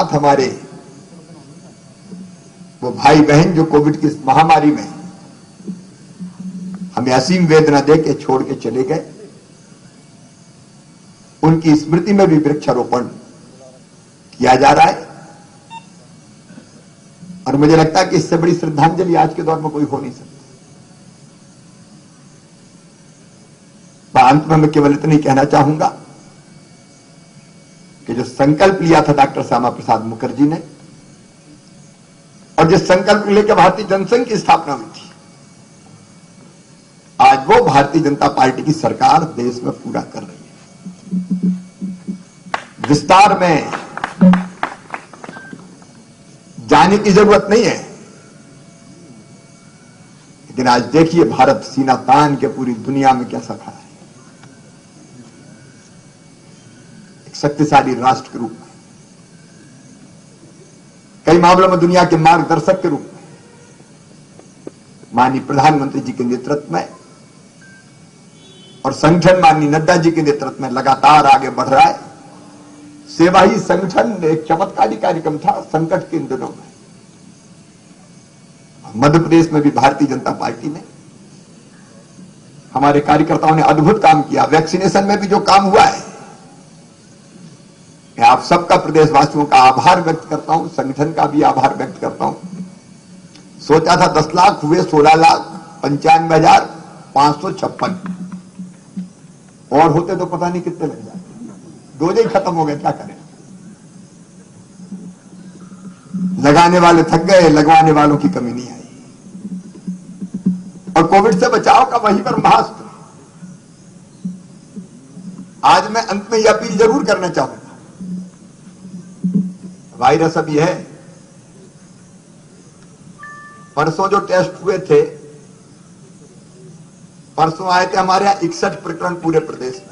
साथ हमारे वो भाई बहन जो कोविड की इस महामारी में हमें असीम वेदना दे के छोड़ के चले गए, उनकी स्मृति में भी वृक्षारोपण किया जा रहा है। और मुझे लगता है कि इससे बड़ी श्रद्धांजलि आज के दौर में कोई हो नहीं सकती। अंत में मैं केवल इतना ही कहना चाहूंगा कि जो संकल्प लिया था डॉक्टर श्यामा प्रसाद मुखर्जी ने, और जिस संकल्प लेकर भारतीय जनसंघ की स्थापना हुई थी, आज वो भारतीय जनता पार्टी की सरकार देश में पूरा कर रही है। विस्तार में जाने की जरूरत नहीं है, लेकिन आज देखिए भारत सीना तान के पूरी दुनिया में कैसा खड़ा है, एक शक्तिशाली राष्ट्र के रूप में, कई मामलों में दुनिया के मार्गदर्शक के रूप में माननीय प्रधानमंत्री जी के नेतृत्व में और संगठन माननीय नड्डा जी के नेतृत्व में लगातार आगे बढ़ रहा है। सेवा ही संगठन एक चमत्कारी कार्यक्रम था संकट के इन दिनों में। मध्य प्रदेश में भी भारतीय जनता पार्टी ने, हमारे कार्यकर्ताओं ने अद्भुत काम किया। वैक्सीनेशन में भी जो काम हुआ है, मैं आप सबका, प्रदेशवासियों का आभार व्यक्त करता हूं, संगठन का भी आभार व्यक्त करता हूं। सोचा था 10 लाख हुए 16,95,556 और होते तो पता नहीं कितने लग जाते। डोज ही खत्म हो गए, क्या करें। लगाने वाले थक गए, लगवाने वालों की कमी नहीं आई। और कोविड से बचाव का वहीं पर महास्त्र। आज मैं अंत में यह अपील जरूर करना चाहूंगा, वायरस अब यह है, परसों जो टेस्ट हुए थे, परसों आए थे हमारे यहां 61 प्रकरण पूरे प्रदेश में,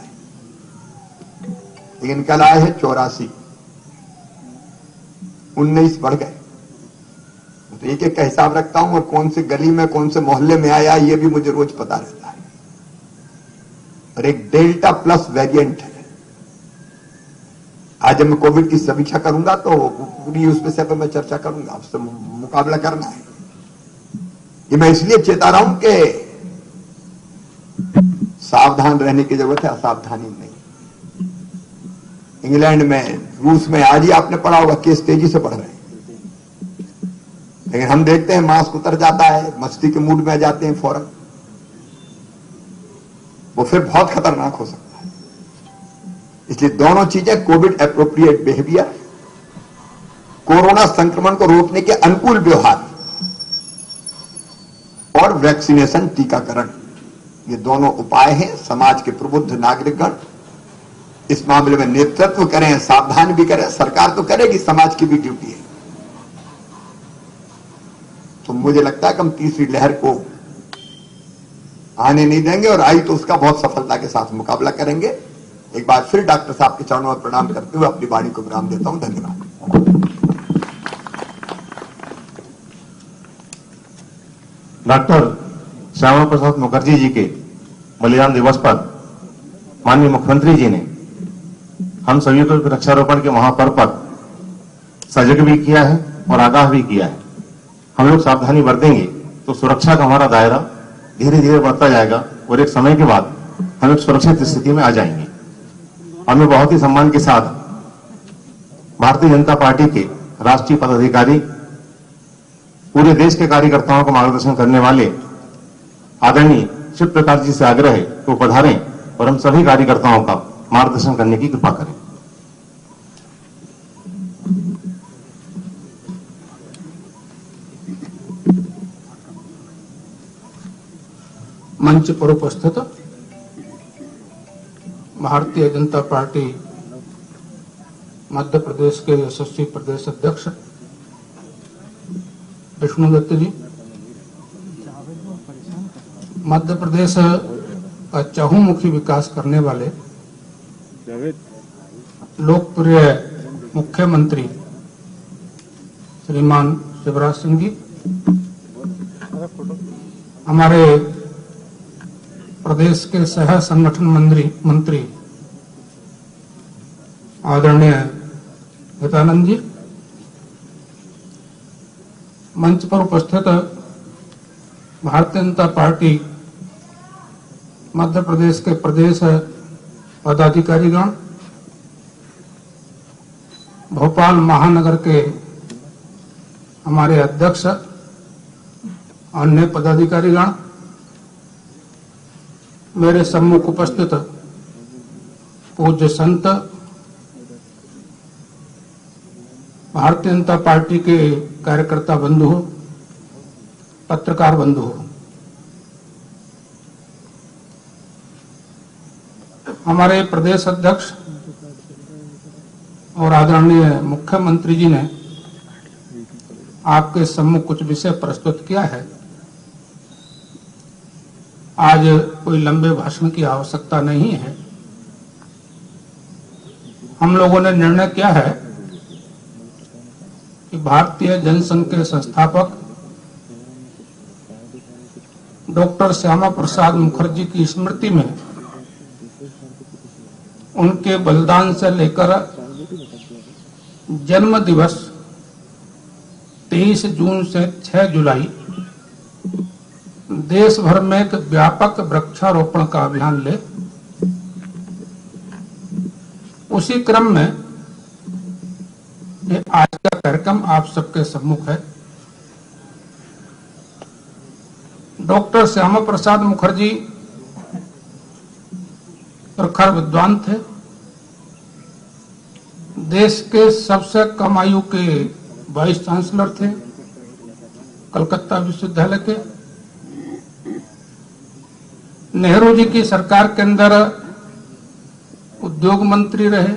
लेकिन कल आए हैं 84, 19 बढ़ गए। तो एक एक का हिसाब रखता हूं और कौन से गली में कौन से मोहल्ले में आया ये भी मुझे रोज पता रहता है। और एक डेल्टा प्लस वेरिएंट है। आज जब मैं कोविड की समीक्षा करूंगा तो पूरी उस विषय पर मैं चर्चा करूंगा, उससे मुकाबला करना है। ये मैं इसलिए चेता रहा हूं कि सावधान रहने की जरूरत है, असावधानी नहीं। इंग्लैंड में, रूस में आज ही आपने पढ़ा होगा, केस तेजी से बढ़ रहे हैं, लेकिन हम देखते हैं मास्क उतर जाता है, मस्ती के मूड में आ जाते हैं फौरन, वो फिर बहुत खतरनाक हो सकता है। इसलिए दोनों चीजें, कोविड एप्रोप्रिएट बिहेवियर, कोरोना संक्रमण को रोकने के अनुकूल व्यवहार और वैक्सीनेशन, टीकाकरण, ये दोनों उपाय हैं। समाज के प्रबुद्ध नागरिकगण इस मामले में नेतृत्व करें, सावधान भी करें। सरकार तो करेगी, समाज की भी ड्यूटी है। तो मुझे लगता है कि हम तीसरी लहर को आने नहीं देंगे, और आई तो उसका बहुत सफलता के साथ मुकाबला करेंगे। एक बार फिर डॉक्टर साहब के चरणों में प्रणाम करते हुए अपनी वाणी को विराम देता हूं। धन्यवाद। डॉक्टर श्यामा प्रसाद मुखर्जी जी के बलिदान दिवस पर माननीय मुख्यमंत्री जी ने हम सभी को वृक्षारोपण के महापर्व पर सजग भी किया है और आगाह भी किया है। हम लोग सावधानी बरतेंगे तो सुरक्षा का हमारा दायरा धीरे धीरे बढ़ता जाएगा और एक समय के बाद हम एक सुरक्षित स्थिति में आ जाएंगे। और मैं बहुत ही सम्मान के साथ भारतीय जनता पार्टी के राष्ट्रीय पदाधिकारी, पूरे देश के कार्यकर्ताओं को मार्गदर्शन करने वाले आदरणीय शिव प्रकाश जी से आग्रह है कि वो पधारें और हम सभी कार्यकर्ताओं का मार्गदर्शन करने की कृपा करें। मंच पर उपस्थित भारतीय जनता पार्टी मध्य प्रदेश के यशस्वी प्रदेश अध्यक्ष विष्णुदत्त जी, मध्य प्रदेश का चहुमुखी विकास करने वाले लोकप्रिय मुख्यमंत्री श्रीमान शिवराज सिंह जी, हमारे प्रदेश के सह संगठन मंत्री आदरणीय हितानंद जी, मंच पर उपस्थित भारतीय जनता पार्टी मध्य प्रदेश के प्रदेश पदाधिकारीगण, भोपाल महानगर के हमारे अध्यक्ष, अन्य पदाधिकारीगण, मेरे सम्मुख उपस्थित पूज्य संत, भारतीय जनता पार्टी के कार्यकर्ता बंधु, पत्रकार बंधु, हमारे प्रदेश अध्यक्ष और आदरणीय मुख्यमंत्री जी ने आपके सम्मुख कुछ विषय प्रस्तुत किया है। आज कोई लंबे भाषण की आवश्यकता नहीं है। हम लोगों ने निर्णय किया है कि भारतीय जनसंघ के संस्थापक डॉक्टर श्यामा प्रसाद मुखर्जी की स्मृति में उनके बलिदान से लेकर जन्म दिवस 23 जून से 6 जुलाई देश भर में एक व्यापक वृक्षारोपण का अभियान ले। उसी क्रम में ये आज का कार्यक्रम आप सबके सम्मुख है। डॉक्टर श्यामा प्रसाद मुखर्जी प्रखर विद्वान थे। देश के सबसे कम आयु के वाइस चांसलर थे कलकत्ता विश्वविद्यालय के। नेहरू जी की सरकार के अंदर उद्योग मंत्री रहे।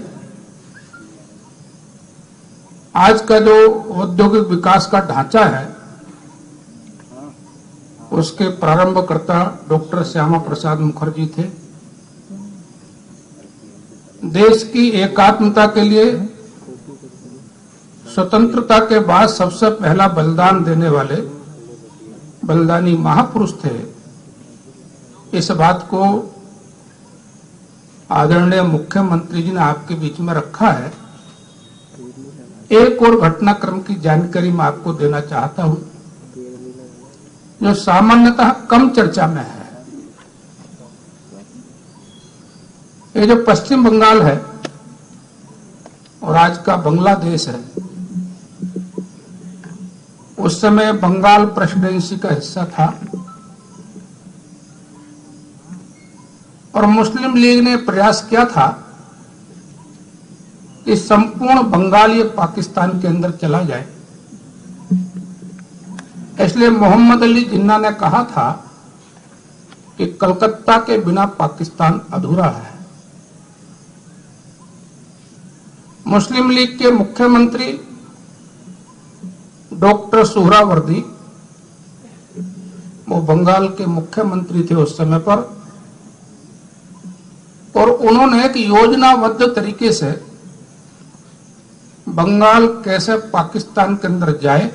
आज का जो औद्योगिक विकास का ढांचा है उसके प्रारंभकर्ता डॉक्टर श्यामा प्रसाद मुखर्जी थे। देश की एकात्मता के लिए स्वतंत्रता के बाद सबसे पहला बलिदान देने वाले बलिदानी महापुरुष थे। इस बात को आदरणीय मुख्यमंत्री जी ने आपके बीच में रखा है। एक और घटनाक्रम की जानकारी मैं आपको देना चाहता हूं जो सामान्यतः कम चर्चा में है। ये जो पश्चिम बंगाल है और आज का बांग्लादेश है, उस समय बंगाल प्रेसिडेंसी का हिस्सा था और मुस्लिम लीग ने प्रयास किया था कि संपूर्ण बंगाल ये पाकिस्तान के अंदर चला जाए। इसलिए मोहम्मद अली जिन्ना ने कहा था कि कलकत्ता के बिना पाकिस्तान अधूरा है। मुस्लिम लीग के मुख्यमंत्री डॉक्टर सुहरावर्दी, वो बंगाल के मुख्यमंत्री थे उस समय पर, और उन्होंने एक योजनाबद्ध तरीके से बंगाल कैसे पाकिस्तान के अंदर जाए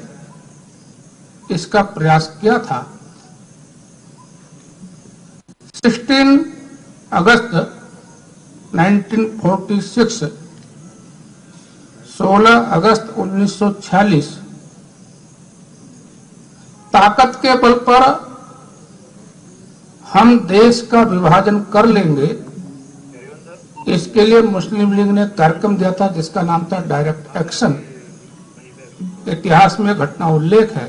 इसका प्रयास किया था। 16 अगस्त 1946, 16 अगस्त 1946 ताकत के बल पर हम देश का विभाजन कर लेंगे, इसके लिए मुस्लिम लीग ने कार्यक्रम दिया था जिसका नाम था डायरेक्ट एक्शन। इतिहास में घटना उल्लेख है।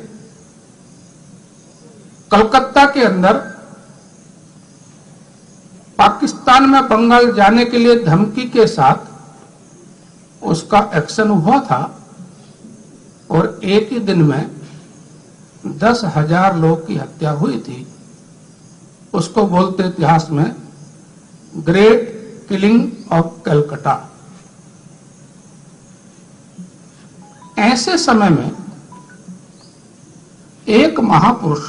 कलकत्ता के अंदर पाकिस्तान में बंगाल जाने के लिए धमकी के साथ उसका एक्शन हुआ था और एक ही दिन में 10,000 लोगों की हत्या हुई थी। उसको बोलते इतिहास में ग्रेट किलिंग ऑफ कलकत्ता। ऐसे समय में एक महापुरुष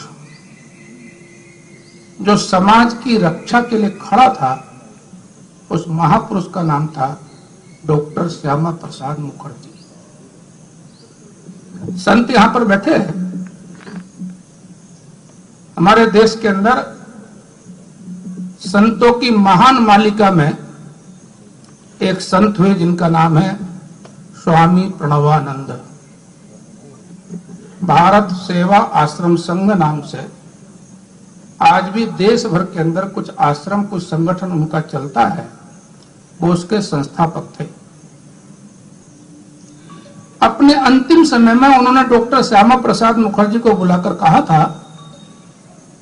जो समाज की रक्षा के लिए खड़ा था, उस महापुरुष का नाम था डॉक्टर श्यामा प्रसाद मुखर्जी। संत यहां पर बैठे हैं। हमारे देश के अंदर संतों की महान मालिका में एक संत हुए जिनका नाम है स्वामी प्रणवानंद। भारत सेवा आश्रम संघ नाम से आज भी देश भर के अंदर कुछ आश्रम, कुछ संगठन उनका चलता है, वो उसके संस्थापक थे। अपने अंतिम समय में उन्होंने डॉक्टर श्यामा प्रसाद मुखर्जी को बुलाकर कहा था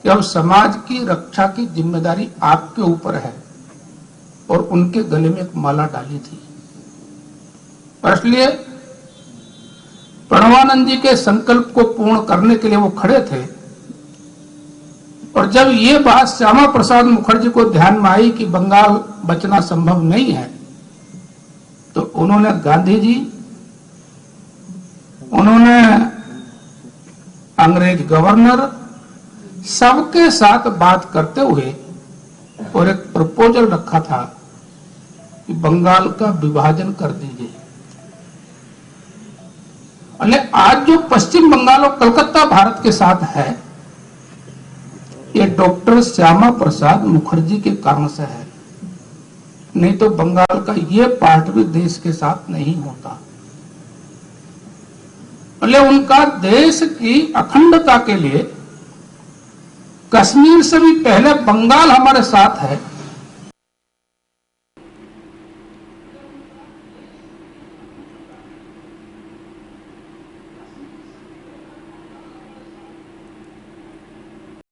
कि अब समाज की रक्षा की जिम्मेदारी आपके ऊपर है, और उनके गले में एक माला डाली थी। और इसलिए प्रणवानंद जी के संकल्प को पूर्ण करने के लिए वो खड़े थे। और जब ये बात श्यामा प्रसाद मुखर्जी को ध्यान में आई कि बंगाल बचना संभव नहीं है, तो उन्होंने गांधी जी, उन्होंने अंग्रेज गवर्नर, सबके साथ बात करते हुए और एक प्रपोजल रखा था कि बंगाल का विभाजन कर दीजिए। आज जो पश्चिम बंगाल और कलकत्ता भारत के साथ है, ये डॉक्टर श्यामा प्रसाद मुखर्जी के कारण से है, नहीं तो बंगाल का ये पार्ट भी देश के साथ नहीं होता। उनका देश की अखंडता के लिए कश्मीर से भी पहले बंगाल हमारे साथ है,